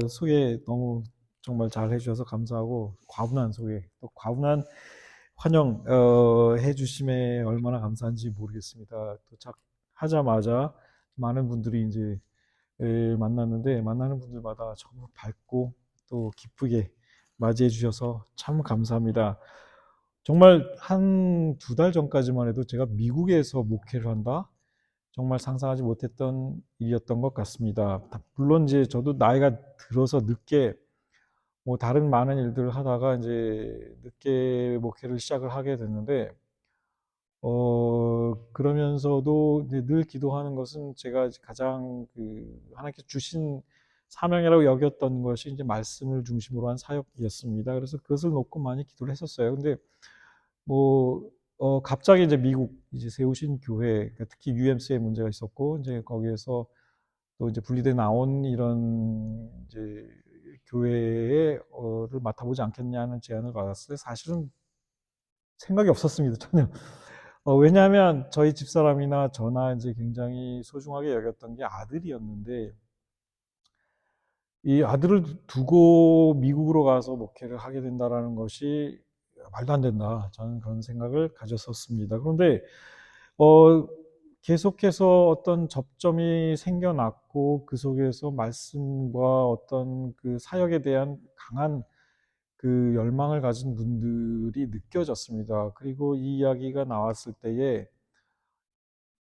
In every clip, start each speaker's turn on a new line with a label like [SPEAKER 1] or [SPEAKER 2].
[SPEAKER 1] 소개 너무 정말 잘 해주셔서 감사하고, 과분한 소개, 또 과분한 환영 해주심에 얼마나 감사한지 모르겠습니다. 도착하자마자 많은 분들이 이제 만났는데, 만나는 분들마다 정말 밝고 또 기쁘게 맞이해 주셔서 참 감사합니다. 정말 한 두 달 전까지만 해도 제가 미국에서 목회를 한다? 정말 상상하지 못했던 일이었던 것 같습니다. 물론 이제 저도 나이가 들어서 늦게 뭐 다른 많은 일들을 하다가 이제 늦게 목회를 시작을 하게 됐는데, 그러면서도 이제 늘 기도하는 것은 제가 가장 하나님께서 주신 사명이라고 여겼던 것이 이제 말씀을 중심으로 한 사역이었습니다. 그래서 그것을 놓고 많이 기도를 했었어요. 근데 뭐 갑자기 이제 미국 이제 세우신 교회, 그러니까 특히 UMC의 문제가 있었고, 이제 거기에서 또 이제 분리돼 나온 이런 이제 교회에 를 맡아보지 않겠냐는 제안을 받았을 때 사실은 생각이 없었습니다. 전혀. 왜냐하면 저희 집사람이나 저나 이제 굉장히 소중하게 여겼던 게 아들이었는데, 이 아들을 두고 미국으로 가서 목회를 하게 된다라는 것이 말도 안 된다. 저는 그런 생각을 가졌었습니다. 그런데 어, 계속해서 어떤 접점이 생겨났고, 그 속에서 말씀과 어떤 그 사역에 대한 강한 그 열망을 가진 분들이 느껴졌습니다. 그리고 이 이야기가 나왔을 때에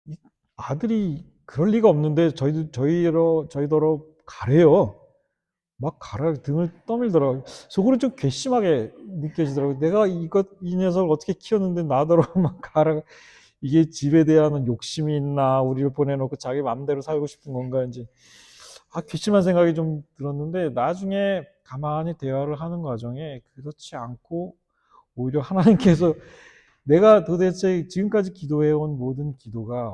[SPEAKER 1] 이 아들이 그럴 리가 없는데 저희더러 가래요. 막 가라 등을 떠밀더라고요. 속으로 좀 괘씸하게 느껴지더라고요. 내가 이 녀석을 어떻게 키웠는데 나더러 막 가라. 이게 집에 대한 욕심이 있나, 우리를 보내놓고 자기 마음대로 살고 싶은 건가, 이제 괘씸한 생각이 좀 들었는데, 나중에 가만히 대화를 하는 과정에 그렇지 않고 오히려 하나님께서 내가 도대체 지금까지 기도해온 모든 기도가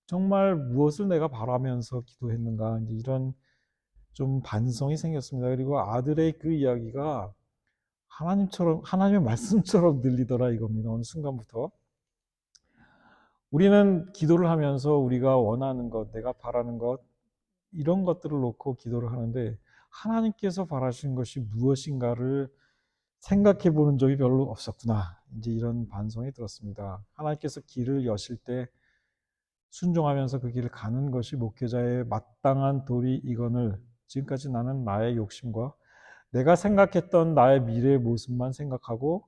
[SPEAKER 1] 정말 무엇을 내가 바라면서 기도했는가, 이제 이런 좀 반성이 생겼습니다. 그리고 아들의 그 이야기가 하나님의 말씀처럼 들리더라 이겁니다. 어느 순간부터. 우리는 기도를 하면서 우리가 원하는 것, 내가 바라는 것, 이런 것들을 놓고 기도를 하는데, 하나님께서 바라시는 것이 무엇인가를 생각해 보는 적이 별로 없었구나. 이제 이런 반성이 들었습니다. 하나님께서 길을 여실 때 순종하면서 그 길을 가는 것이 목회자의 마땅한 도리이거늘, 지금까지 나는 나의 욕심과 내가 생각했던 나의 미래의 모습만 생각하고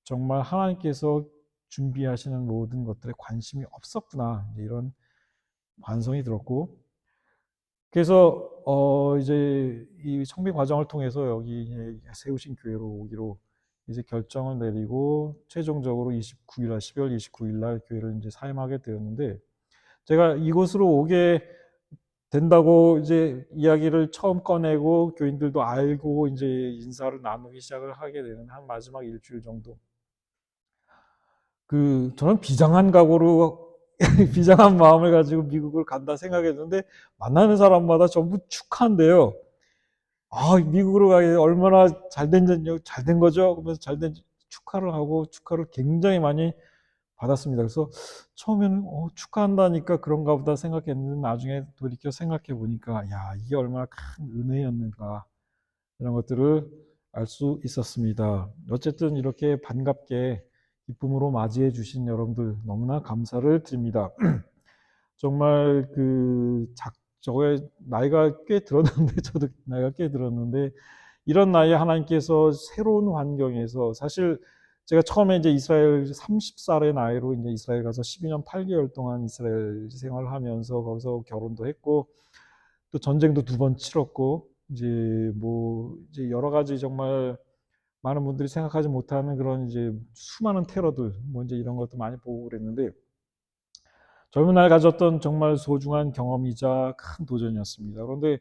[SPEAKER 1] 정말 하나님께서 준비하시는 모든 것들에 관심이 없었구나. 이런 반성이 들었고, 그래서 이제 이 청비 과정을 통해서 여기 세우신 교회로 오기로 이제 결정을 내리고, 최종적으로 12월 29일 날 교회를 이제 사임하게 되었는데, 제가 이곳으로 오게 된다고 이제 이야기를 처음 꺼내고 교인들도 알고 이제 인사를 나누기 시작을 하게 되는 한 마지막 일주일 정도, 저는 비장한 각오로 비장한 마음을 가지고 미국을 간다 생각했는데, 만나는 사람마다 전부 축하한대요. 미국으로 가게 얼마나 잘된 거죠? 그러면서 잘된 축하를 하고, 축하를 굉장히 많이 받았습니다. 그래서 처음에는 축하한다니까 그런가 보다 생각했는데, 나중에 돌이켜 생각해 보니까 야, 이게 얼마나 큰 은혜였는가, 이런 것들을 알 수 있었습니다. 어쨌든 이렇게 반갑게 기쁨으로 맞이해 주신 여러분들 너무나 감사를 드립니다. 정말 저의 나이가 꽤 들었는데 저도 나이가 꽤 들었는데, 이런 나이에 하나님께서 새로운 환경에서, 사실 제가 처음에 이제 이스라엘 30살의 나이로 이제 이스라엘 가서 12년 8개월 동안 이스라엘 생활을 하면서 거기서 결혼도 했고, 또 전쟁도 두 번 치렀고, 이제 여러 가지 정말 많은 분들이 생각하지 못하는 그런 이제 수많은 테러들, 뭐 이제 이런 것도 많이 보고 그랬는데, 젊은 날 가졌던 정말 소중한 경험이자 큰 도전이었습니다. 그런데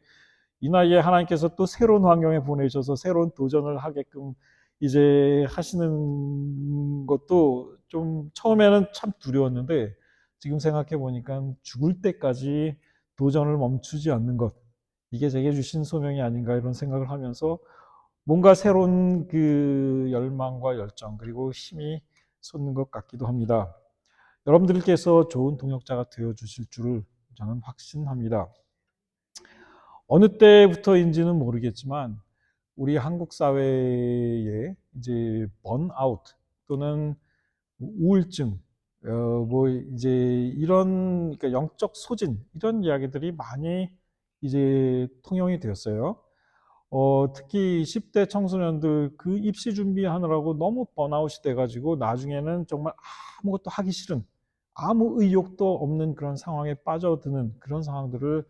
[SPEAKER 1] 이 나이에 하나님께서 또 새로운 환경에 보내셔서 새로운 도전을 하게끔 이제 하시는 것도 좀 처음에는 참 두려웠는데, 지금 생각해 보니까 죽을 때까지 도전을 멈추지 않는 것, 이게 제게 주신 소명이 아닌가, 이런 생각을 하면서 뭔가 새로운 열망과 열정 그리고 힘이 솟는 것 같기도 합니다. 여러분들께서 좋은 동역자가 되어 주실 줄을 저는 확신합니다. 어느 때부터인지는 모르겠지만 우리 한국 사회에 이제 번아웃 또는 우울증, 뭐 이제 이런 그러니까 영적 소진 이런 이야기들이 많이 이제 통용이 되었어요. 특히 10대 청소년들 그 입시 준비하느라고 너무 번아웃이 돼가지고 나중에는 정말 아무것도 하기 싫은 아무 의욕도 없는 그런 상황에 빠져드는 그런 상황들을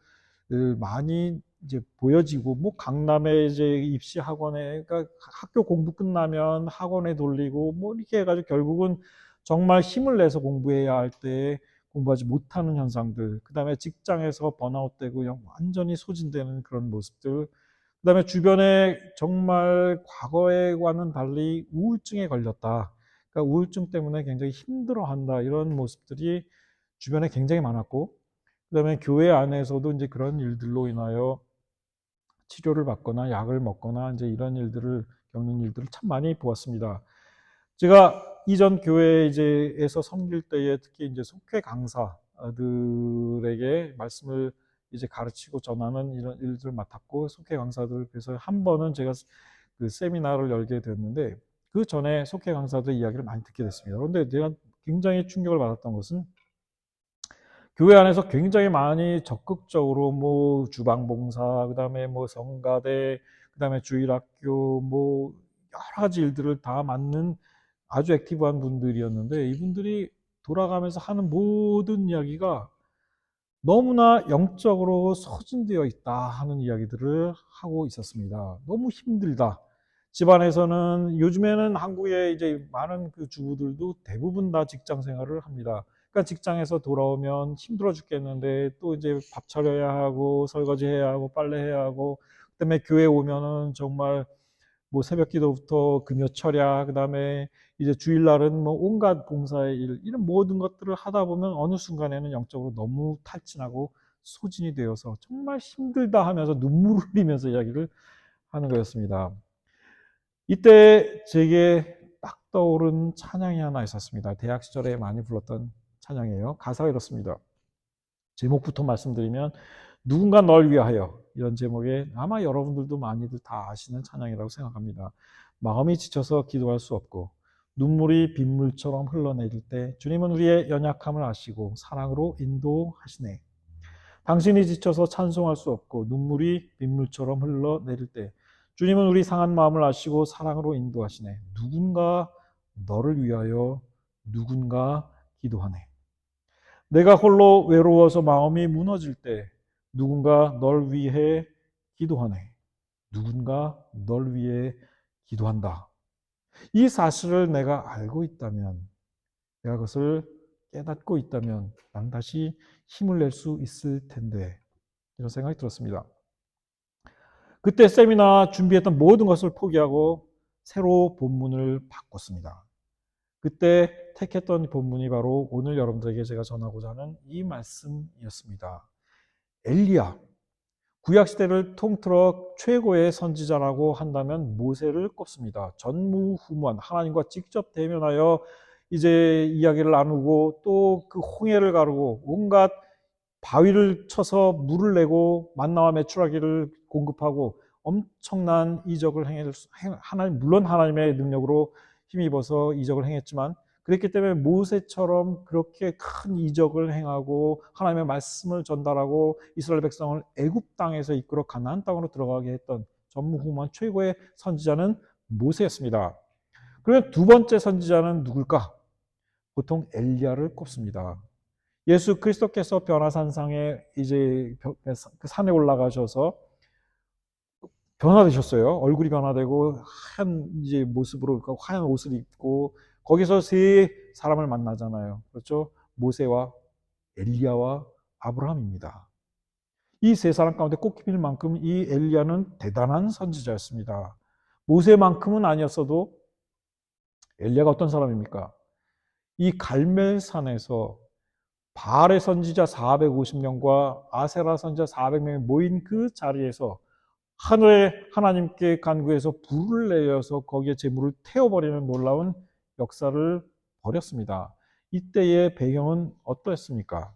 [SPEAKER 1] 많이 이제 보여지고 뭐 강남에 이제 입시 학원에 그러니까 학교 공부 끝나면 학원에 돌리고 뭐 이렇게 해가지고 결국은 정말 힘을 내서 공부해야 할 때 공부하지 못하는 현상들, 그다음에 직장에서 번아웃되고 그냥 완전히 소진되는 그런 모습들, 그다음에 주변에 정말 과거에와는 달리 우울증에 걸렸다. 그러니까 우울증 때문에 굉장히 힘들어한다. 이런 모습들이 주변에 굉장히 많았고, 그다음에 교회 안에서도 이제 그런 일들로 인하여 치료를 받거나 약을 먹거나 이제 이런 일들을 겪는 일들을 참 많이 보았습니다. 제가 이전 교회 이제에서 섬길 때에 특히 이제 속회 강사들에게 말씀을 이제 가르치고 전하는 이런 일들을 맡았고 속회 강사들 그래서 한 번은 제가 그 세미나를 열게 됐는데 그 전에 속회 강사들의 이야기를 많이 듣게 됐습니다. 그런데 제가 굉장히 충격을 받았던 것은 교회 안에서 굉장히 많이 적극적으로 뭐 주방봉사, 그다음에 뭐 성가대, 그다음에 주일학교 뭐 여러 가지 일들을 다 맡는 아주 액티브한 분들이었는데 이분들이 돌아가면서 하는 모든 이야기가 너무나 영적으로 소진되어 있다 하는 이야기들을 하고 있었습니다. 너무 힘들다. 집안에서는 요즘에는 한국에 이제 많은 그 주부들도 대부분 다 직장 생활을 합니다. 그러니까 직장에서 돌아오면 힘들어 죽겠는데 또 이제 밥 차려야 하고 설거지 해야 하고 빨래 해야 하고 그다음에 교회 오면은 정말 뭐 새벽 기도부터 금요 철야 그다음에 이제 주일날은 뭐 온갖 봉사의 일 이런 모든 것들을 하다 보면 어느 순간에는 영적으로 너무 탈진하고 소진이 되어서 정말 힘들다 하면서 눈물을 흘리면서 이야기를 하는 거였습니다. 이때 제게 딱 떠오른 찬양이 하나 있었습니다. 대학 시절에 많이 불렀던 찬양이에요. 가사가 이렇습니다. 제목부터 말씀드리면 누군가 널 위하여 이런 제목에 아마 여러분들도 많이들 다 아시는 찬양이라고 생각합니다. 마음이 지쳐서 기도할 수 없고 눈물이 빗물처럼 흘러내릴 때 주님은 우리의 연약함을 아시고 사랑으로 인도하시네. 당신이 지쳐서 찬송할 수 없고 눈물이 빗물처럼 흘러내릴 때 주님은 우리 상한 마음을 아시고 사랑으로 인도하시네. 누군가 너를 위하여 누군가 기도하네. 내가 홀로 외로워서 마음이 무너질 때 누군가 널 위해 기도하네. 누군가 널 위해 기도한다. 이 사실을 내가 알고 있다면, 내가 그것을 깨닫고 있다면 난 다시 힘을 낼 수 있을 텐데 이런 생각이 들었습니다. 그때 세미나 준비했던 모든 것을 포기하고 새로 본문을 바꿨습니다. 그때 택했던 본문이 바로 오늘 여러분들에게 제가 전하고자 하는 이 말씀이었습니다. 엘리야, 구약시대를 통틀어 최고의 선지자라고 한다면 모세를 꼽습니다. 전무후무한 하나님과 직접 대면하여 이제 이야기를 나누고 또 그 홍해를 가르고 온갖 바위를 쳐서 물을 내고 만나와 메추라기를 공급하고 엄청난 이적을 하나님, 물론 하나님의 능력으로 힘입어서 이적을 행했지만 그랬기 때문에 모세처럼 그렇게 큰 이적을 행하고 하나님의 말씀을 전달하고 이스라엘 백성을 애굽 땅에서 이끌어 가나안 땅으로 들어가게 했던 전무후무한 최고의 선지자는 모세였습니다. 그러면 두 번째 선지자는 누굴까? 보통 엘리야를 꼽습니다. 예수 그리스도께서 변화산상에 이제 그 산에 올라가셔서 변화되셨어요. 얼굴이 변화되고 하얀 이제 모습으로 하얀 옷을 입고 거기서 세 사람을 만나잖아요. 그렇죠? 모세와 엘리야와 아브라함입니다. 이 세 사람 가운데 꼽힐 만큼 이 엘리야는 대단한 선지자였습니다. 모세만큼은 아니었어도 엘리야가 어떤 사람입니까? 이 갈멜산에서 바알의 선지자 450명과 아세라 선지자 400명이 모인 그 자리에서 하늘에 하나님께 간구해서 불을 내려서 거기에 제물을 태워버리는 놀라운 역사를 벌였습니다. 이때의 배경은 어떠했습니까?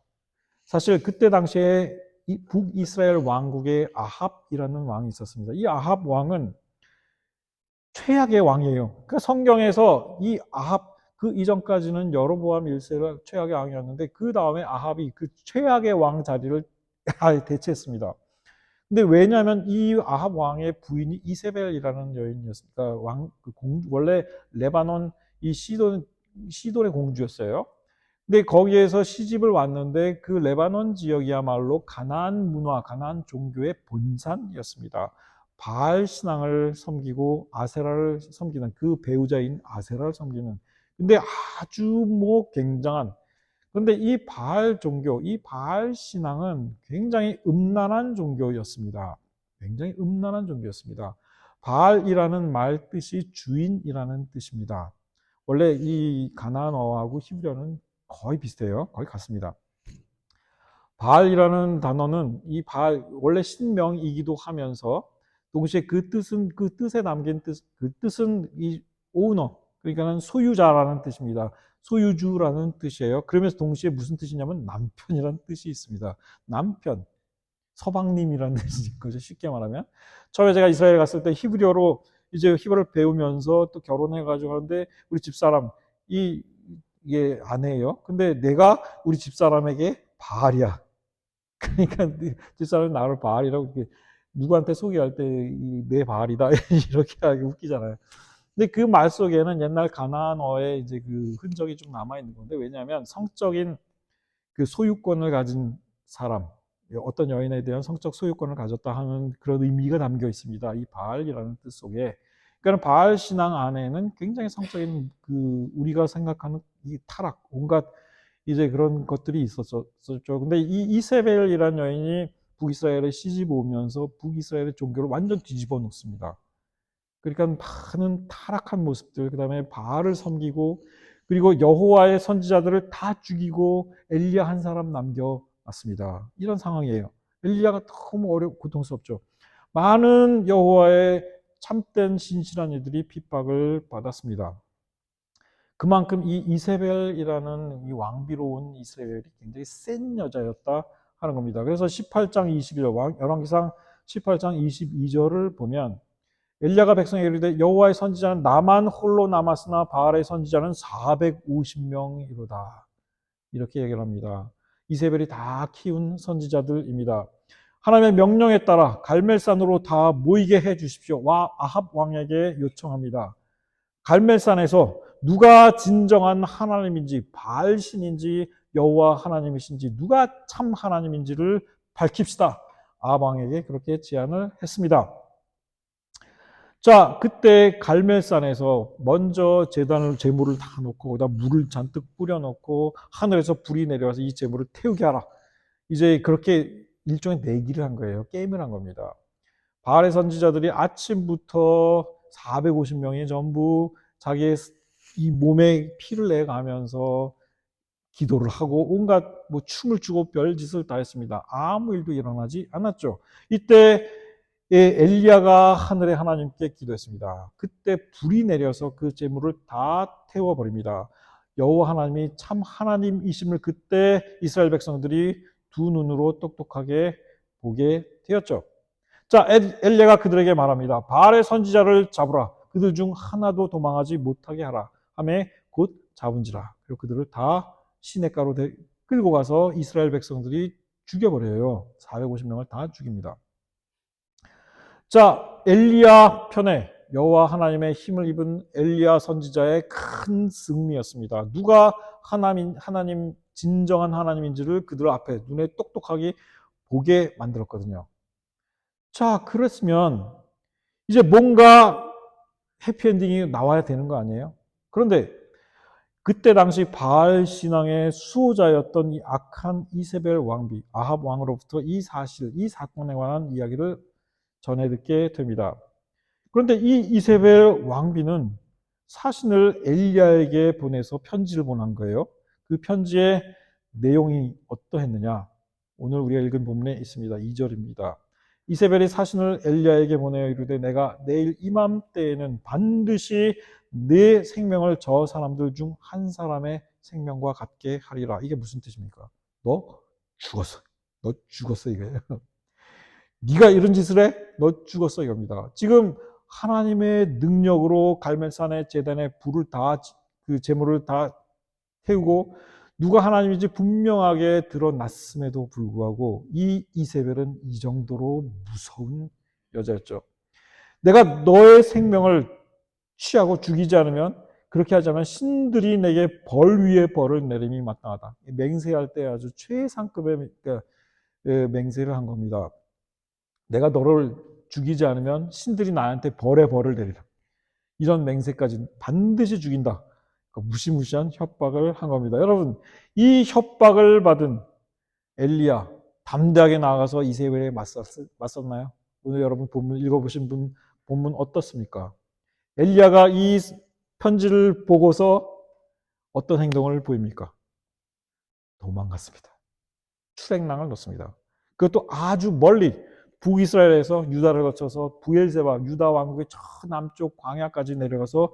[SPEAKER 1] 사실 그때 당시에 이 북이스라엘 왕국의 아합이라는 왕이 있었습니다. 이 아합 왕은 최악의 왕이에요. 그러니까 성경에서 이 아합 그 이전까지는 여로보암 1세가 최악의 왕이었는데 그 다음에 아합이 그 최악의 왕 자리를 대체했습니다. 근데 왜냐하면 이 아합 왕의 부인이 이세벨이라는 여인이었으니까 원래 레바논 이 시돈의 공주였어요. 근데 거기에서 시집을 왔는데 그 레바논 지역이야말로 가나안 문화, 가나안 종교의 본산이었습니다. 바알 신앙을 섬기고 아세라를 섬기는 그 배우자인 아세라를 섬기는 근데 아주 굉장한 그런데 이 바알 종교, 이 바알 신앙은 굉장히 음란한 종교였습니다. 굉장히 음란한 종교였습니다. 바알이라는 말 뜻이 주인이라는 뜻입니다. 원래 이 가나안어하고 히브리어는 거의 비슷해요. 거의 같습니다. 바알이라는 단어는 이 바알 원래 신명이기도 하면서 동시에 그 뜻에 담긴 그 뜻은 이 오너 그러니까는 소유자라는 뜻입니다. 소유주라는 뜻이에요. 그러면서 동시에 무슨 뜻이냐면 남편이라는 뜻이 있습니다. 남편, 서방님이라는 뜻인 거죠. 쉽게 말하면. 처음에 제가 이스라엘 갔을 때 히브리어로 이제 히브리어를 배우면서 또 결혼해가지고 하는데 우리 집사람, 이게 아내예요. 근데 내가 우리 집사람에게 바알이야. 그러니까 집사람이 나를 바알이라고 누구한테 소개할 때 내 바알이다 이렇게 하기 웃기잖아요. 근데 그 말 속에는 옛날 가나안어의 이제 그 흔적이 좀 남아 있는 건데 왜냐하면 성적인 그 소유권을 가진 사람, 어떤 여인에 대한 성적 소유권을 가졌다 하는 그런 의미가 담겨 있습니다. 이 바알이라는 뜻 속에. 그러니까 바알 신앙 안에는 굉장히 성적인 그 우리가 생각하는 이 타락, 온갖 이제 그런 것들이 있었죠. 근데 이 이세벨이라는 여인이 북이스라엘에 시집 오면서 북이스라엘의 종교를 완전 뒤집어 놓습니다. 그러니까 많은 타락한 모습들, 그 다음에 바알을 섬기고, 그리고 여호와의 선지자들을 다 죽이고 엘리야 한 사람 남겨놨습니다. 이런 상황이에요. 엘리야가 너무 고통스럽죠. 많은 여호와의 참된 신실한 이들이 핍박을 받았습니다. 그만큼 이 이세벨이라는 이 왕비로운 이세벨이 굉장히 센 여자였다 하는 겁니다. 그래서 18장 21절, 열왕기상 18장 22절을 보면 엘리야가 백성에게 이르되 여호와의 선지자는 나만 홀로 남았으나 바알의 선지자는 450명이로다. 이렇게 얘기를 합니다. 이세벨이 다 키운 선지자들입니다. 하나님의 명령에 따라 갈멜산으로 다 모이게 해 주십시오. 아합 왕에게 요청합니다. 갈멜산에서 누가 진정한 하나님인지 바알 신인지 여호와 하나님이신지 누가 참 하나님인지를 밝힙시다. 아합 왕에게 그렇게 제안을 했습니다. 자, 그때 갈멜산에서 먼저 제물을 다 놓고 거기다 물을 잔뜩 뿌려 놓고 하늘에서 불이 내려와서 이 제물을 태우게 하라. 이제 그렇게 일종의 내기를 한 거예요. 게임을 한 겁니다. 바알의 선지자들이 아침부터 450명이 전부 자기의 이 몸에 피를 내가면서 기도를 하고 온갖 춤을 추고 별짓을 다 했습니다. 아무 일도 일어나지 않았죠. 이때 엘리야가 하늘의 하나님께 기도했습니다. 그때 불이 내려서 그 제물을 다 태워버립니다. 여호와 하나님이 참 하나님이심을 그때 이스라엘 백성들이 두 눈으로 똑똑하게 보게 되었죠. 자, 엘리야가 그들에게 말합니다. 바알의 선지자를 잡으라. 그들 중 하나도 도망하지 못하게 하라. 하매 곧 잡은지라. 그리고 그들을 다 시냇가로 끌고 가서 이스라엘 백성들이 죽여버려요. 450명을 다 죽입니다. 자, 엘리야 편에 여호와 하나님의 힘을 입은 엘리야 선지자의 큰 승리였습니다. 누가 하나님 진정한 하나님인지를 그들 앞에 눈에 똑똑하게 보게 만들었거든요. 자, 그랬으면 이제 뭔가 해피엔딩이 나와야 되는 거 아니에요? 그런데 그때 당시 바알 신앙의 수호자였던 이 악한 이세벨 왕비 아합 왕으로부터 이 사건에 관한 이야기를 전해 듣게 됩니다. 그런데 이 이세벨 왕비는 사신을 엘리야에게 보내서 편지를 보낸 거예요. 그 편지의 내용이 어떠했느냐? 오늘 우리가 읽은 본문에 있습니다. 2절입니다. 이세벨이 사신을 엘리야에게 보내어 이르되 내가 내일 이맘때에는 반드시 내 생명을 저 사람들 중 한 사람의 생명과 같게 하리라. 이게 무슨 뜻입니까? 너 죽었어. 너 죽었어 이거예요. 네가 이런 짓을 해? 너 죽었어 이겁니다. 지금 하나님의 능력으로 갈멜산의 제단에 불을 다, 그 제물을 다 태우고 누가 하나님인지 분명하게 드러났음에도 불구하고 이 이세벨은 이 정도로 무서운 여자였죠. 내가 너의 생명을 취하고 죽이지 않으면, 그렇게 하자면 신들이 내게 벌 위에 벌을 내림이 마땅하다. 맹세할 때 아주 최상급의 맹세를 한 겁니다. 내가 너를 죽이지 않으면 신들이 나한테 벌에 벌을 내리라. 이런 맹세까지 반드시 죽인다. 무시무시한 협박을 한 겁니다. 여러분, 이 협박을 받은 엘리야 담대하게 나아가서 이세벨에 맞섰나요? 오늘 여러분 본문 읽어보신 분 본문 어떻습니까? 엘리야가 이 편지를 보고서 어떤 행동을 보입니까? 도망갔습니다. 출행랑을 놓습니다. 그것도 아주 멀리 북이스라엘에서 유다를 거쳐서 부엘세바 유다 왕국의 저 남쪽 광야까지 내려가서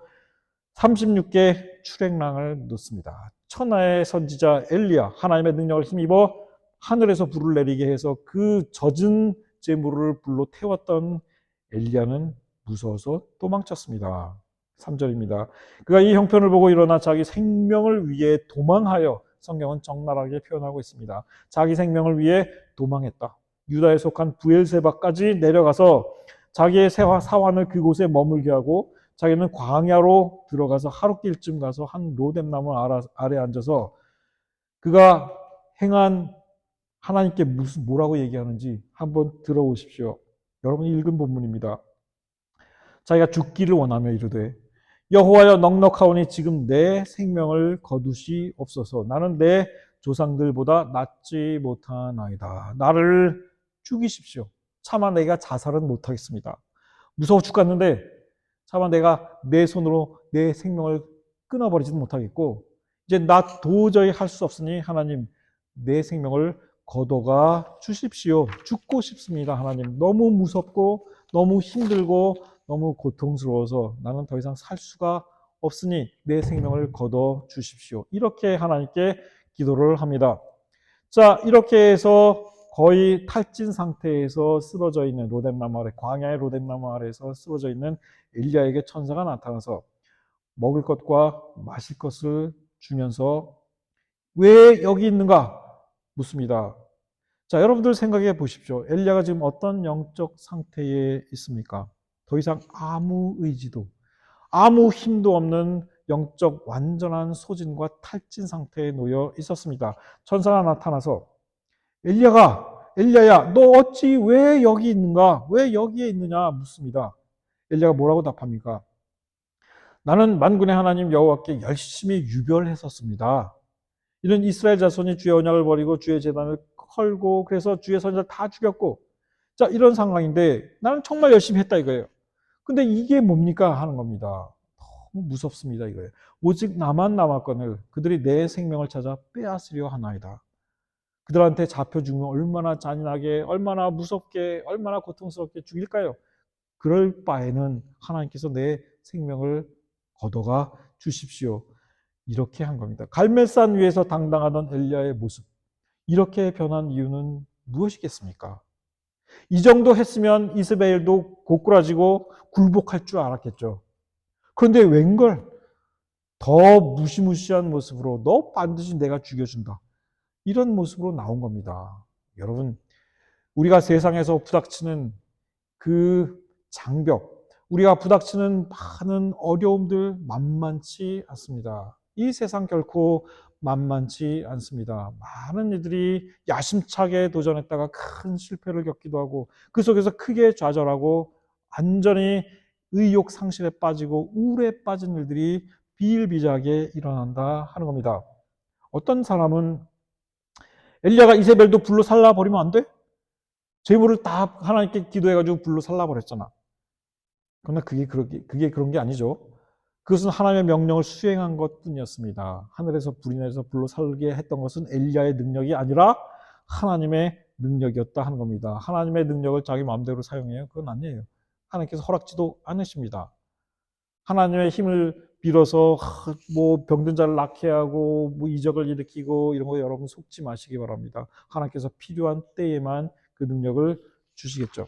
[SPEAKER 1] 36개 출행랑을 놓습니다. 천하의 선지자 엘리야, 하나님의 능력을 힘입어 하늘에서 불을 내리게 해서 그 젖은 재물을 불로 태웠던 엘리야는 무서워서 도망쳤습니다. 3절입니다. 그가 이 형편을 보고 일어나 자기 생명을 위해 도망하여, 성경은 적나라하게 표현하고 있습니다. 자기 생명을 위해 도망했다. 유다에 속한 부엘세바까지 내려가서 자기의 사환을 그곳에 머물게 하고 자기는 광야로 들어가서 하룻길쯤 가서 한 로뎀나무 아래 앉아서 그가 행한 하나님께 뭐라고 얘기하는지 한번 들어보십시오. 여러분이 읽은 본문입니다. 자기가 죽기를 원하며 이르되 여호와여 넉넉하오니 지금 내 생명을 거두시옵소서. 나는 내 조상들보다 낫지 못하나이다. 나를 죽이십시오. 차마 내가 자살은 못하겠습니다. 무서워 죽겠는데 차마 내가 내 손으로 내 생명을 끊어버리지는 못하겠고 이제 나 도저히 할 수 없으니 하나님 내 생명을 거둬가 주십시오. 죽고 싶습니다. 하나님 너무 무섭고 너무 힘들고 너무 고통스러워서 나는 더 이상 살 수가 없으니 내 생명을 거둬 주십시오. 이렇게 하나님께 기도를 합니다. 자, 이렇게 해서 거의 탈진 상태에서 쓰러져 있는 로뎀나무 아래, 광야의 로뎀나무 아래에서 쓰러져 있는 엘리야에게 천사가 나타나서 먹을 것과 마실 것을 주면서 왜 여기 있는가 묻습니다. 자, 여러분들 생각해 보십시오. 엘리야가 지금 어떤 영적 상태에 있습니까? 더 이상 아무 의지도, 아무 힘도 없는 영적 완전한 소진과 탈진 상태에 놓여 있었습니다. 천사가 나타나서 엘리야야, 너 어찌 왜 여기 있는가? 왜 여기에 있느냐? 묻습니다. 엘리야가 뭐라고 답합니까? 나는 만군의 하나님 여호와께 열심히 유별했었습니다. 이런 이스라엘 자손이 주의 언약을 버리고 주의 제단을 헐고 그래서 주의 선지자를 다 죽였고 자 이런 상황인데 나는 정말 열심히 했다 이거예요. 근데 이게 뭡니까 하는 겁니다. 너무 무섭습니다 이거예요. 오직 나만 남았거늘 그들이 내 생명을 찾아 빼앗으려 하나이다. 그들한테 잡혀 죽으면 얼마나 잔인하게 얼마나 무섭게 얼마나 고통스럽게 죽일까요? 그럴 바에는 하나님께서 내 생명을 거둬가 주십시오. 이렇게 한 겁니다. 갈멜산 위에서 당당하던 엘리야의 모습 이렇게 변한 이유는 무엇이겠습니까? 이 정도 했으면 이스라엘도 고꾸라지고 굴복할 줄 알았겠죠. 그런데 웬걸 더 무시무시한 모습으로 너 반드시 내가 죽여준다. 이런 모습으로 나온 겁니다. 여러분 우리가 세상에서 부닥치는 그 장벽 우리가 부닥치는 많은 어려움들 만만치 않습니다. 이 세상 결코 만만치 않습니다. 많은 이들이 야심차게 도전했다가 큰 실패를 겪기도 하고 그 속에서 크게 좌절하고 완전히 의욕 상실에 빠지고 우울에 빠진 일들이 비일비재하게 일어난다 하는 겁니다. 어떤 사람은 엘리야가 이세벨도 불로 살라버리면 안 돼? 재물을 다 하나님께 기도해가지고 불로 살라버렸잖아. 그러나 그게 그런 게 아니죠. 그것은 하나님의 명령을 수행한 것 뿐이었습니다. 하늘에서 불이 내려서 불로 살게 했던 것은 엘리야의 능력이 아니라 하나님의 능력이었다 하는 겁니다. 하나님의 능력을 자기 마음대로 사용해요? 그건 아니에요. 하나님께서 허락지도 않으십니다. 하나님의 힘을 빌어서 뭐 병든 자를 낫게 하고 뭐 이적을 일으키고 이런 거 여러분 속지 마시기 바랍니다. 하나님께서 필요한 때에만 그 능력을 주시겠죠.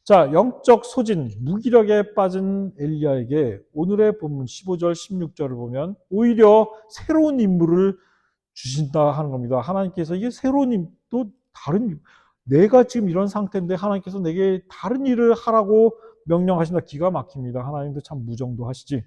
[SPEAKER 1] 자, 영적 소진, 무기력에 빠진 엘리야에게 오늘의 본문 15절, 16절을 보면 오히려 새로운 임무를 주신다 하는 겁니다. 하나님께서 이게 새로운 또 다른, 내가 지금 이런 상태인데 하나님께서 내게 다른 일을 하라고 명령하신다. 기가 막힙니다. 하나님도 참 무정도하시지.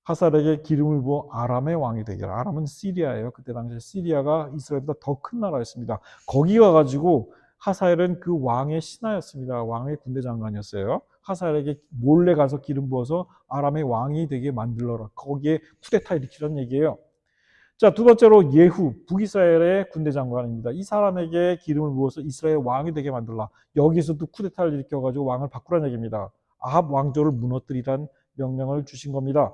[SPEAKER 1] 하살에게 기름을 부어 아람의 왕이 되게 하라. 아람은 시리아예요. 그때 당시에 시리아가 이스라엘보다 더 큰 나라였습니다. 거기 가가지고 하사엘은 그 왕의 신하였습니다. 왕의 군대 장관이었어요. 하사엘에게 몰래 가서 기름 부어서 아람의 왕이 되게 만들어라. 거기에 쿠데타 일으키라는 얘기예요. 자, 두 번째로 예후, 북이스라엘의 군대 장관입니다. 이 사람에게 기름을 부어서 이스라엘 왕이 되게 만들라. 여기서도 쿠데타를 일으켜가지고 왕을 바꾸라는 얘기입니다. 아합 왕조를 무너뜨리란 명령을 주신 겁니다.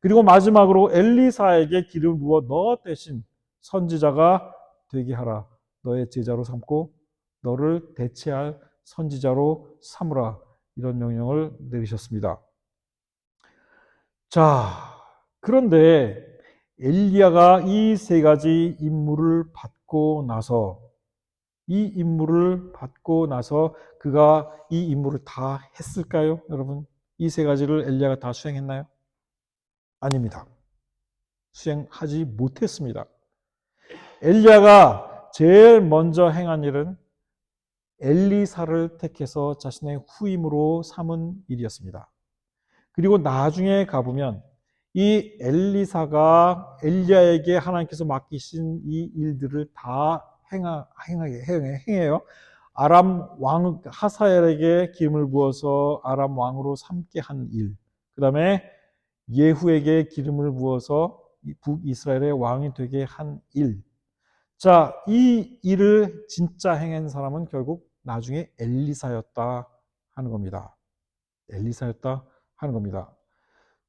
[SPEAKER 1] 그리고 마지막으로 엘리사에게 기름을 부어 너 대신 선지자가 되게 하라. 너의 제자로 삼고 너를 대체할 선지자로 삼으라. 이런 명령을 내리셨습니다. 자, 그런데 엘리야가 이 세 가지 임무를 받고 나서 그가 이 임무를 다 했을까요? 여러분, 이 세 가지를 엘리야가 다 수행했나요? 아닙니다. 수행하지 못했습니다. 엘리야가 제일 먼저 행한 일은 엘리사를 택해서 자신의 후임으로 삼은 일이었습니다. 그리고 나중에 가보면 이 엘리사가 엘리야에게 하나님께서 맡기신 이 일들을 다 행해요. 아람 왕 하사엘에게 기름을 부어서 아람 왕으로 삼게 한 일, 그 다음에 예후에게 기름을 부어서 북이스라엘의 왕이 되게 한 일. 자, 이 일을 진짜 행한 사람은 결국 나중에 엘리사였다 하는 겁니다. 엘리사였다 하는 겁니다.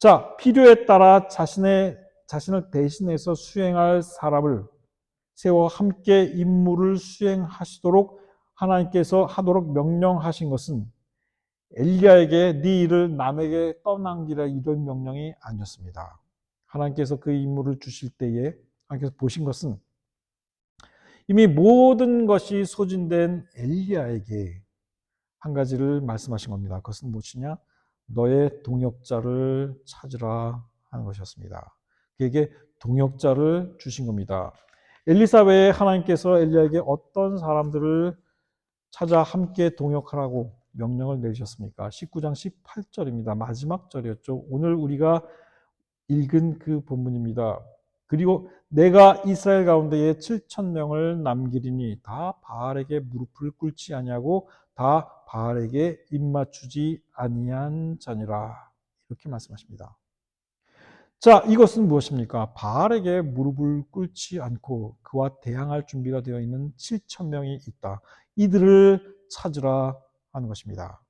[SPEAKER 1] 자, 필요에 따라 자신을 대신해서 수행할 사람을 세워 함께 임무를 수행하시도록 하나님께서 하도록 명령하신 것은 엘리야에게 네 일을 남에게 떠넘기라 이런 명령이 아니었습니다. 하나님께서 그 임무를 주실 때에 하나님께서 보신 것은 이미 모든 것이 소진된 엘리야에게 한 가지를 말씀하신 겁니다. 그것은 무엇이냐? 너의 동역자를 찾으라 하는 것이었습니다. 그에게 동역자를 주신 겁니다. 엘리사 외에 하나님께서 엘리야에게 어떤 사람들을 찾아 함께 동역하라고 명령을 내리셨습니까? 19장 18절입니다. 마지막 절이었죠. 오늘 우리가 읽은 그 본문입니다. 그리고 내가 이스라엘 가운데에 7,000명을 남기리니 다 바알에게 무릎을 꿇지 아니하고 다 바알에게 입맞추지 아니한 자니라. 이렇게 말씀하십니다. 자, 이것은 무엇입니까? 바알에게 무릎을 꿇지 않고 그와 대항할 준비가 되어 있는 7,000명이 있다. 이들을 찾으라 하는 것입니다.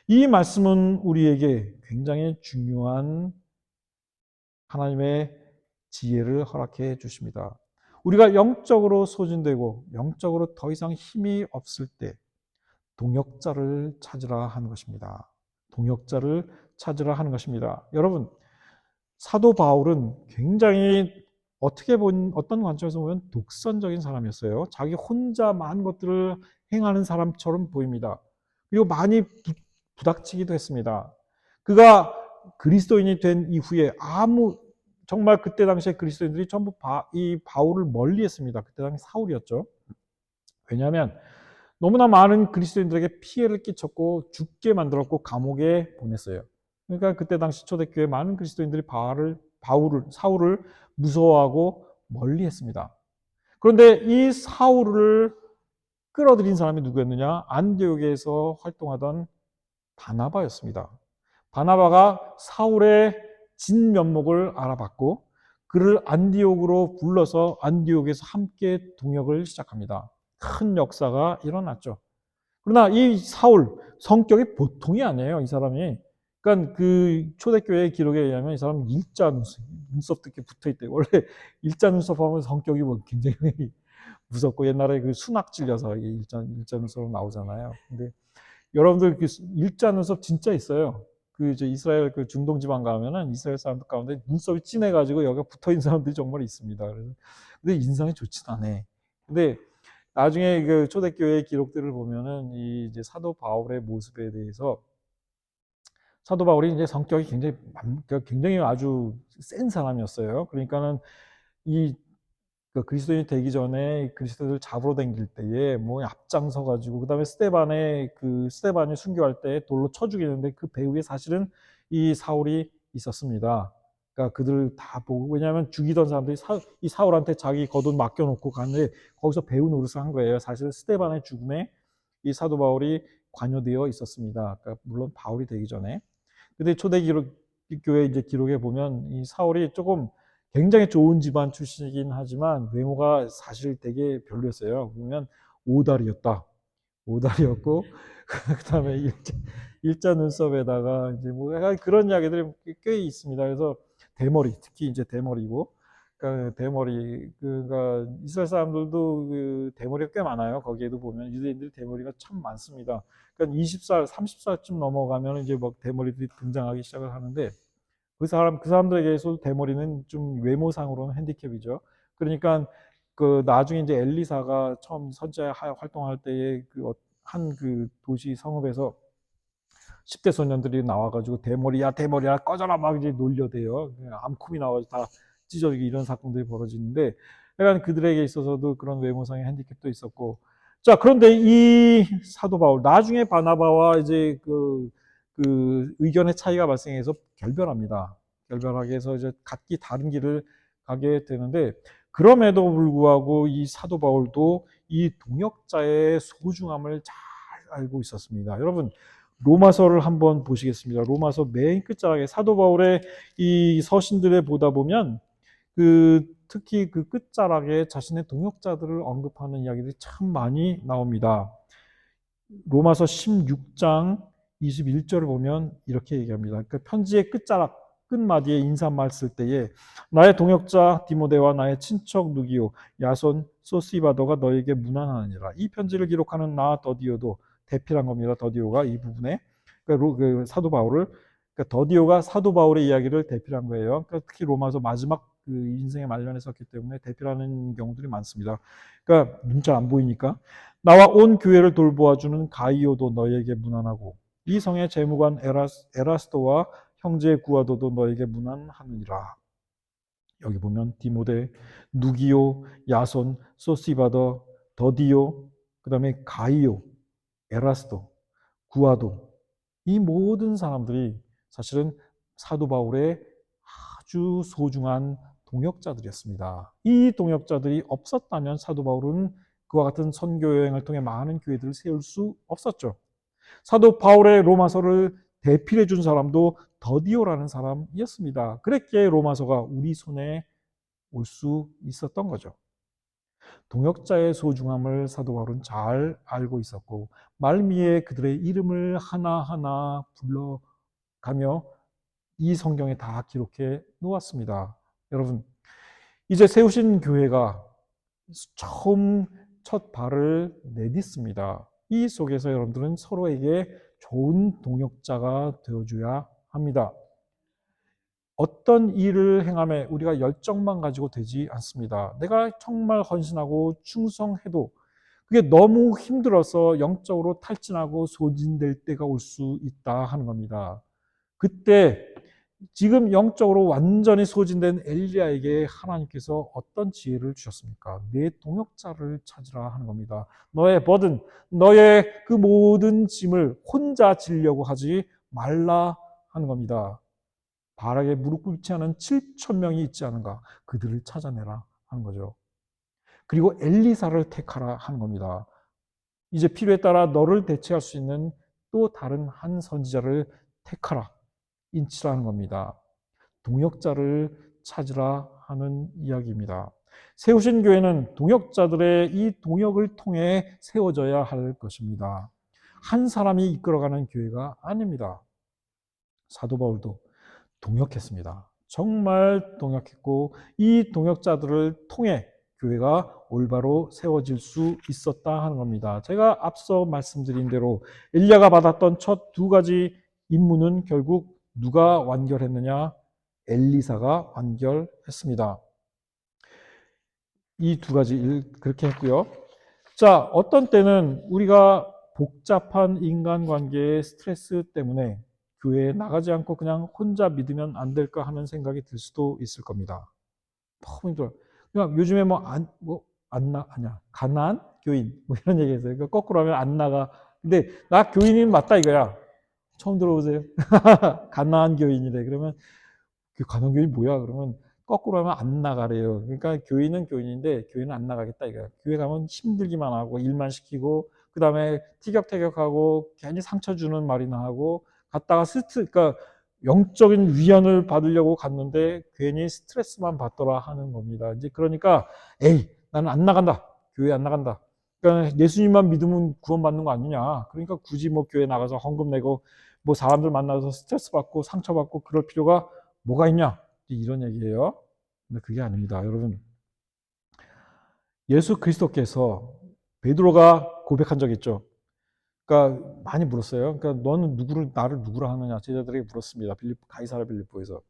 [SPEAKER 1] 이 말씀은 우리에게 굉장히 중요한 하나님의 지혜를 허락해 주십니다. 우리가 영적으로 소진되고 영적으로 더 이상 힘이 없을 때 동역자를 찾으라 하는 것입니다. 동역자를 찾으라 하는 것입니다. 여러분, 사도 바울은 굉장히 어떤 관점에서 보면 독선적인 사람이었어요. 자기 혼자 많은 것들을 행하는 사람처럼 보입니다. 그리고 많이 부닥치기도 했습니다. 그가 그리스도인이 된 이후에 정말 그때 당시에 그리스도인들이 전부 이 바울을 멀리했습니다. 그때 당시 사울이었죠. 왜냐하면 너무나 많은 그리스도인들에게 피해를 끼쳤고 죽게 만들었고 감옥에 보냈어요. 그러니까 그때 당시 초대교회 많은 그리스도인들이 사울을 무서워하고 멀리했습니다. 그런데 이 사울을 끌어들인 사람이 누구였느냐? 안디옥에서 활동하던 바나바였습니다. 바나바가 사울의 진면목을 알아봤고 그를 안디옥으로 불러서 안디옥에서 함께 동역을 시작합니다. 큰 역사가 일어났죠. 그러나 이 사울 성격이 보통이 아니에요. 이 사람이. 그러니까 그 초대교회 기록에 의하면 이 사람은 일자 눈썹도 이렇게 붙어 있대. 원래 일자 눈썹하면 성격이 뭐 굉장히 무섭고 옛날에 그 순학 찔려서 일자 눈썹 나오잖아요. 근데 여러분들 그 일자 눈썹 진짜 있어요. 그 이제 이스라엘 그 중동 지방 가면은 이스라엘 사람들 가운데 눈썹이 진해가지고 여기가 붙어 있는 사람들이 정말 있습니다. 그래서 근데 인상이 좋진 않네. 근데 나중에 그 초대교회 기록들을 보면은 이 이제 사도 바울의 모습에 대해서 사도 바울이 이제 성격이 굉장히 아주 센 사람이었어요. 그러니까는 이 그리스도인이 되기 전에 그리스도를 잡으러 다닐 때에 뭐 앞장서 가지고 그다음에 스데반이 순교할 때 돌로 쳐 죽이는데 그 배후에 사실은 이 사울이 있었습니다. 그러니까 그들을 다 보고 왜냐하면 죽이던 사람들이 이 사울한테 자기 겉옷 맡겨놓고 갔는데 거기서 배후 노릇을 한 거예요. 사실 스데반의 죽음에 이 사도 바울이 관여되어 있었습니다. 그러니까 물론 바울이 되기 전에. 근데 초대 교회 이제 기록에 보면 이 사울이 조금 굉장히 좋은 집안 출신이긴 하지만 외모가 사실 되게 별로였어요. 보면 오다리였다. 오다리였고 그다음에 일자 눈썹에다가 이제 뭐 약간 그런 이야기들이 꽤 있습니다. 그래서 대머리, 특히 이제 대머리고, 그러니까 대머리, 그러니까 이스라엘 사람들도 그 대머리가 꽤 많아요. 거기에도 보면 유대인들 대머리가 참 많습니다. 그러니까 20살, 30살쯤 넘어가면 이제 막 대머리들이 등장하기 시작을 하는데 그 사람들에게서 대머리는 좀 외모상으로는 핸디캡이죠. 그러니까 그 나중에 이제 엘리사가 처음 선지자 활동할 때에 한 그 도시 성읍에서 10대 소년들이 나와가지고 대머리야 대머리야 꺼져라 막 이제 놀려대요. 암쿰이 나와서 다 찢어지고 이런 사건들이 벌어지는데, 약간 그들에게 있어서도 그런 외모상의 핸디캡도 있었고. 자, 그런데 이 사도 바울 나중에 바나바와 이제 그 의견의 차이가 발생해서 결별합니다. 결별하게 해서 이제 각기 다른 길을 가게 되는데, 그럼에도 불구하고 이 사도 바울도 이 동역자의 소중함을 잘 알고 있었습니다. 여러분, 로마서를 한번 보시겠습니다. 로마서 맨 끝자락에 사도 바울의 이 서신들에 보다 보면 특히 그 끝자락에 자신의 동역자들을 언급하는 이야기들이 참 많이 나옵니다. 로마서 16장 21절을 보면 이렇게 얘기합니다. 그 편지의 끝마디에 인사말 쓸 때에 나의 동역자 디모데와 나의 친척 누기오 야손 소시바더가 너에게 문안하느니라. 이 편지를 기록하는 나 더디오도 대필한 겁니다. 더디오가 이 부분에 그 사도 바울을, 그러니까 더디오가 사도 바울의 이야기를 대필한 거예요. 그러니까 특히 로마서 마지막 그 인생의 말년에 썼기 때문에 대필하는 경우들이 많습니다. 그러니까 눈 잘 안 보이니까 나와 온 교회를 돌보아주는 가이오도 너에게 문안하고 이 성의 재무관 에라스도와 형제 구아도도 너에게 문안하느니라. 여기 보면 디모데, 누기오, 야손, 소시바더, 더디오, 그 다음에 가이오, 에라스도, 구아도, 이 모든 사람들이 사실은 사도 바울의 아주 소중한 동역자들이었습니다. 이 동역자들이 없었다면 사도 바울은 그와 같은 선교 여행을 통해 많은 교회들을 세울 수 없었죠. 사도 바울의 로마서를 대필해 준 사람도 더디오라는 사람이었습니다. 그랬기에 로마서가 우리 손에 올 수 있었던 거죠. 동역자의 소중함을 사도 바울은 잘 알고 있었고 말미에 그들의 이름을 하나하나 불러가며 이 성경에 다 기록해 놓았습니다. 여러분, 이제 세우신 교회가 처음 첫 발을 내딛습니다. 이 속에서 여러분들은 서로에게 좋은 동역자가 되어줘야 합니다. 어떤 일을 행함에 우리가 열정만 가지고 되지 않습니다. 내가 정말 헌신하고 충성해도 그게 너무 힘들어서 영적으로 탈진하고 소진될 때가 올 수 있다 하는 겁니다. 그때 지금 영적으로 완전히 소진된 엘리야에게 하나님께서 어떤 지혜를 주셨습니까? 내 동역자를 찾으라 하는 겁니다. 너의 버든, 너의 그 모든 짐을 혼자 지려고 하지 말라 하는 겁니다. 바락에 무릎 꿇지 않은 7천 명이 있지 않은가? 그들을 찾아내라 하는 거죠. 그리고 엘리사를 택하라 하는 겁니다. 이제 필요에 따라 너를 대체할 수 있는 또 다른 한 선지자를 택하라. 인치라는 겁니다. 동역자를 찾으라 하는 이야기입니다. 세우신 교회는 동역자들의 이 동역을 통해 세워져야 할 것입니다. 한 사람이 이끌어가는 교회가 아닙니다. 사도 바울도 동역했습니다. 정말 동역했고 이 동역자들을 통해 교회가 올바로 세워질 수 있었다 하는 겁니다. 제가 앞서 말씀드린 대로 엘리야가 받았던 첫 두 가지 임무는 결국 누가 완결했느냐? 엘리사가 완결했습니다. 이 두 가지 그렇게 했고요. 자, 어떤 때는 우리가 복잡한 인간관계의 스트레스 때문에 교회에 나가지 않고 그냥 혼자 믿으면 안 될까 하는 생각이 들 수도 있을 겁니다. 너무 힘들어요. 그냥 요즘에 아니야. 가난한 교인. 뭐 이런 얘기 했어요. 그러니까 거꾸로 하면 안 나가. 근데 나 교인이면 맞다 이거야. 처음 들어보세요. 가난한 교인이래. 그러면 그 가난한 교인 뭐야? 그러면 거꾸로 하면 안 나가래요. 그러니까 교인은 교인인데 교인은 안 나가겠다 이거야. 교회 가면 힘들기만 하고 일만 시키고 그다음에 티격태격하고 괜히 상처 주는 말이나 하고 갔다가 그러니까 영적인 위안을 받으려고 갔는데 괜히 스트레스만 받더라 하는 겁니다. 이제 그러니까 에이 나는 안 나간다. 교회 안 나간다. 그러니까 예수님만 믿으면 구원받는 거 아니냐. 그러니까 굳이 뭐 교회 나가서 헌금 내고 뭐 사람들 만나서 스트레스 받고 상처받고 그럴 필요가 뭐가 있냐? 이런 얘기예요. 근데 그게 아닙니다. 여러분, 예수 그리스도께서 베드로가 고백한 적 있죠. 그러니까 많이 물었어요. 그러니까 너는 나를 누구라 하느냐? 제자들에게 물었습니다. 가이사랴 빌립보에서.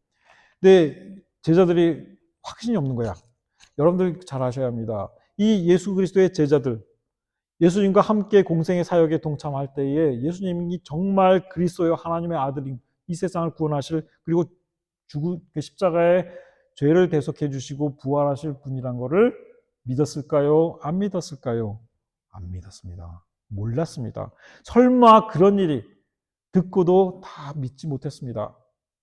[SPEAKER 1] 근데 제자들이 확신이 없는 거야. 여러분들 잘 아셔야 합니다. 이 예수 그리스도의 제자들, 예수님과 함께 공생의 사역에 동참할 때에 예수님이 정말 그리스도요 하나님의 아들인 이 세상을 구원하실 그리고 십자가에 죄를 대속해 주시고 부활하실 분이란 것을 믿었을까요? 안 믿었을까요? 안 믿었습니다. 몰랐습니다. 설마 그런 일이 듣고도 다 믿지 못했습니다.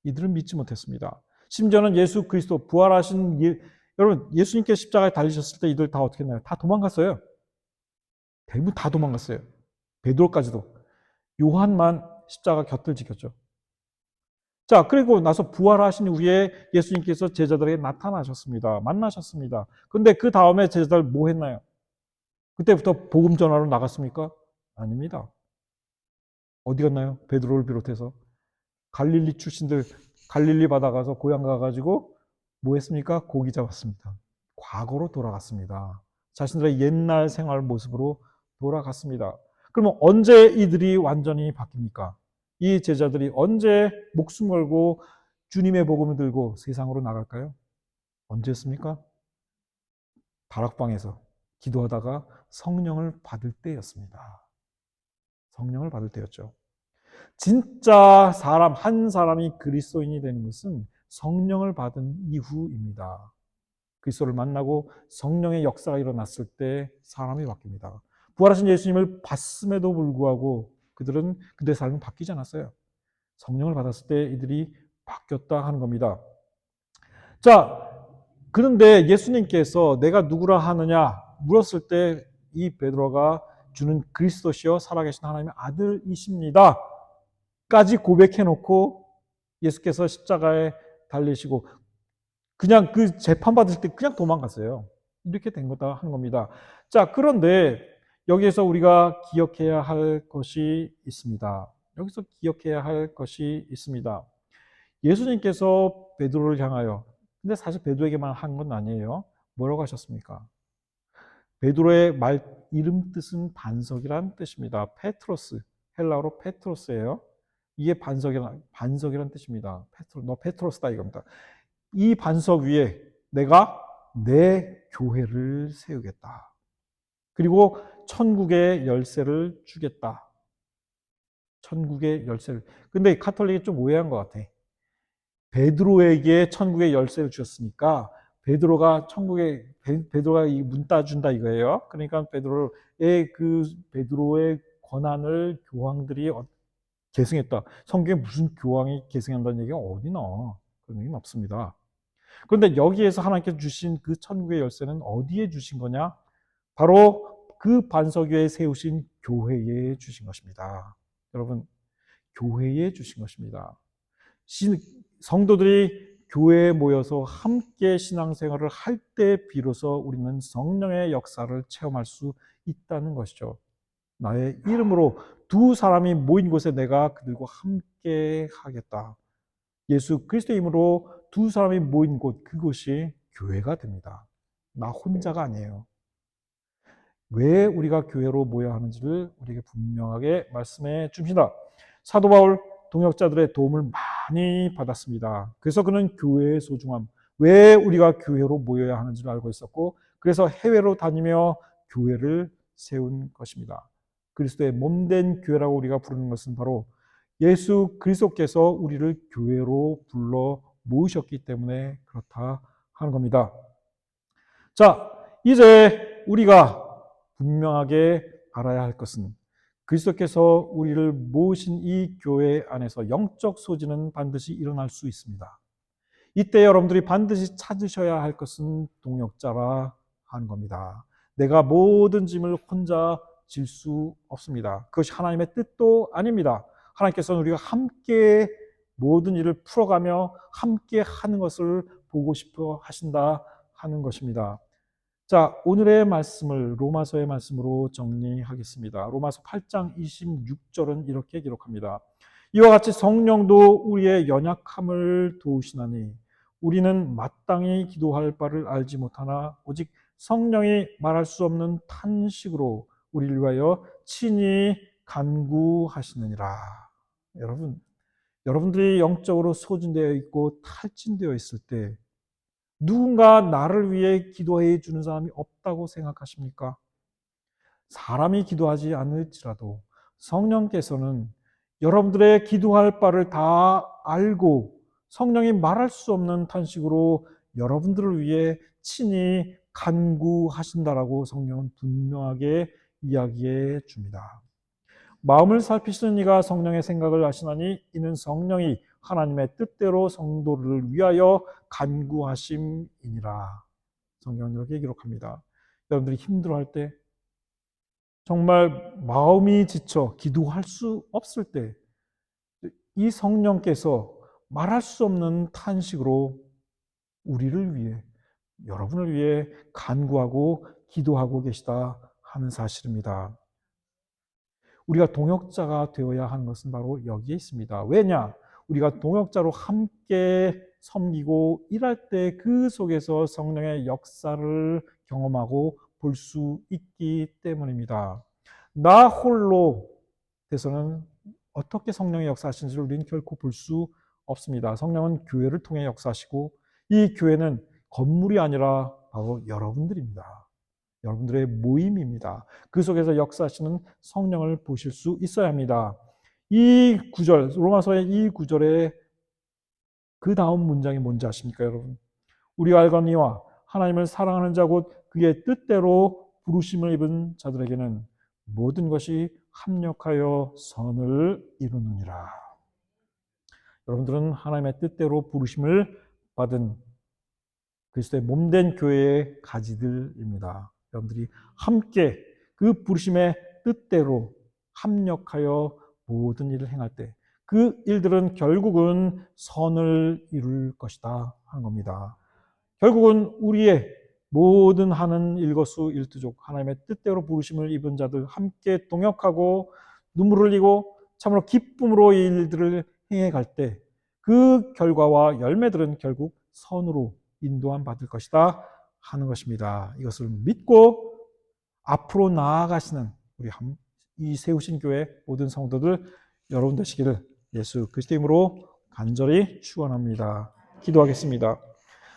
[SPEAKER 1] 이들은 믿지 못했습니다. 심지어는 예수 그리스도 부활하신 여러분 예수님께 십자가에 달리셨을 때 이들 다 어떻게 했나요? 다 도망갔어요. 대부분 다 도망갔어요. 베드로까지도. 요한만 십자가 곁을 지켰죠. 자, 그리고 나서 부활하신 후에 예수님께서 제자들에게 나타나셨습니다. 만나셨습니다. 근데 그 다음에 제자들 뭐 했나요? 그때부터 복음 전하러 나갔습니까? 아닙니다. 어디 갔나요? 베드로를 비롯해서. 갈릴리 출신들 갈릴리 바다 가서 고향 가가지고 뭐 했습니까? 고기 잡았습니다. 과거로 돌아갔습니다. 자신들의 옛날 생활 모습으로 돌아갔습니다. 그러면 언제 이들이 완전히 바뀝니까? 이 제자들이 언제 목숨 걸고 주님의 복음을 들고 세상으로 나갈까요? 언제였습니까? 다락방에서 기도하다가 성령을 받을 때였습니다. 성령을 받을 때였죠. 진짜 한 사람이 그리스도인이 되는 것은 성령을 받은 이후입니다. 그리스도를 만나고 성령의 역사가 일어났을 때 사람이 바뀝니다. 부활하신 예수님을 봤음에도 불구하고 그들의 삶은 바뀌지 않았어요. 성령을 받았을 때 이들이 바뀌었다 하는 겁니다. 자, 그런데 예수님께서 내가 누구라 하느냐 물었을 때 이 베드로가 주는 그리스도시요 살아계신 하나님의 아들이십니다. 까지 고백해놓고 예수께서 십자가에 달리시고 그냥 그 재판 받을 때 그냥 도망갔어요. 이렇게 된 거다 하는 겁니다. 자, 그런데 여기에서 우리가 기억해야 할 것이 있습니다. 여기서 기억해야 할 것이 있습니다. 예수님께서 베드로를 향하여 근데 사실 베드로에게만 한 건 아니에요. 뭐라고 하셨습니까? 베드로의 이름 뜻은 반석이란 뜻입니다. 페트로스, 헬라어로 페트로스예요. 이게 반석이란 뜻입니다. 너 페트로스다 이겁니다. 이 반석 위에 내가 내 교회를 세우겠다. 그리고 천국의 열쇠를 주겠다. 천국의 열쇠를. 근데 카톨릭이 좀 오해한 것 같아. 베드로에게 천국의 열쇠를 주셨으니까 베드로가 이 문 따준다 이거예요. 그러니까 베드로의 권한을 교황들이 계승했다. 성경에 무슨 교황이 계승한다는 얘기가 어디 나와? 그런 얘기는 없습니다. 그런데 여기에서 하나님께서 주신 그 천국의 열쇠는 어디에 주신 거냐? 바로 그 반석 위에 세우신 교회에 주신 것입니다. 여러분, 교회에 주신 것입니다. 성도들이 교회에 모여서 함께 신앙생활을 할 때 비로소 우리는 성령의 역사를 체험할 수 있다는 것이죠. 나의 이름으로 두 사람이 모인 곳에 내가 그들과 함께 하겠다. 예수 그리스도의 이름으로 두 사람이 모인 곳, 그곳이 교회가 됩니다. 나 혼자가 아니에요. 왜 우리가 교회로 모여야 하는지를 우리에게 분명하게 말씀해 줍니다. 사도 바울 동역자들의 도움을 많이 받았습니다. 그래서 그는 교회의 소중함, 왜 우리가 교회로 모여야 하는지를 알고 있었고, 그래서 해외로 다니며 교회를 세운 것입니다. 그리스도의 몸된 교회라고 우리가 부르는 것은 바로 예수 그리스도께서 우리를 교회로 불러 모으셨기 때문에 그렇다 하는 겁니다. 자, 이제 우리가 분명하게 알아야 할 것은 그리스도께서 우리를 모으신 이 교회 안에서 영적 소진은 반드시 일어날 수 있습니다. 이때 여러분들이 반드시 찾으셔야 할 것은 동역자라 하는 겁니다. 내가 모든 짐을 혼자 질 수 없습니다. 그것이 하나님의 뜻도 아닙니다. 하나님께서는 우리가 함께 모든 일을 풀어가며 함께 하는 것을 보고 싶어 하신다 하는 것입니다. 자, 오늘의 말씀을 로마서의 말씀으로 정리하겠습니다. 로마서 8장 26절은 이렇게 기록합니다. 이와 같이 성령도 우리의 연약함을 도우시나니 우리는 마땅히 기도할 바를 알지 못하나 오직 성령이 말할 수 없는 탄식으로 우리를 위하여 친히 간구하시느니라. 여러분들이 영적으로 소진되어 있고 탈진되어 있을 때 누군가 나를 위해 기도해 주는 사람이 없다고 생각하십니까? 사람이 기도하지 않을지라도 성령께서는 여러분들의 기도할 바를 다 알고 성령이 말할 수 없는 탄식으로 여러분들을 위해 친히 간구하신다라고 성령은 분명하게 이야기해 줍니다. 마음을 살피시는 이가 성령의 생각을 아시나니 이는 성령이 하나님의 뜻대로 성도를 위하여 간구하심이니라. 성경은 이렇게 기록합니다. 여러분들이 힘들어할 때, 정말 마음이 지쳐 기도할 수 없을 때, 이 성령께서 말할 수 없는 탄식으로 우리를 위해, 여러분을 위해 간구하고 기도하고 계시다 하는 사실입니다. 우리가 동역자가 되어야 하는 것은 바로 여기에 있습니다. 왜냐? 우리가 동역자로 함께 섬기고 일할 때 그 속에서 성령의 역사를 경험하고 볼 수 있기 때문입니다. 나 홀로 돼서는 어떻게 성령의 역사하시는지를 우리는 결코 볼 수 없습니다. 성령은 교회를 통해 역사하시고 이 교회는 건물이 아니라 바로 여러분들입니다. 여러분들의 모임입니다. 그 속에서 역사하시는 성령을 보실 수 있어야 합니다. 이 구절, 로마서의 이 구절의 그 다음 문장이 뭔지 아십니까, 여러분? 우리가 알거니와 하나님을 사랑하는 자 곧 그의 뜻대로 부르심을 입은 자들에게는 모든 것이 합력하여 선을 이루느니라. 여러분들은 하나님의 뜻대로 부르심을 받은 그리스도의 몸된 교회의 가지들입니다. 여러분들이 함께 그 부르심의 뜻대로 합력하여 모든 일을 행할 때 그 일들은 결국은 선을 이룰 것이다 하는 겁니다. 결국은 우리의 모든 하는 일거수일투족 하나님의 뜻대로 부르심을 입은 자들 함께 동역하고 눈물을 흘리고 참으로 기쁨으로 이 일들을 행해갈 때 그 결과와 열매들은 결국 선으로 인도함 받을 것이다 하는 것입니다. 이것을 믿고 앞으로 나아가시는 우리 이 세우신 교회 모든 성도들 여러분 되시기를 예수 그리스도 이름으로 간절히 축원합니다. 기도하겠습니다.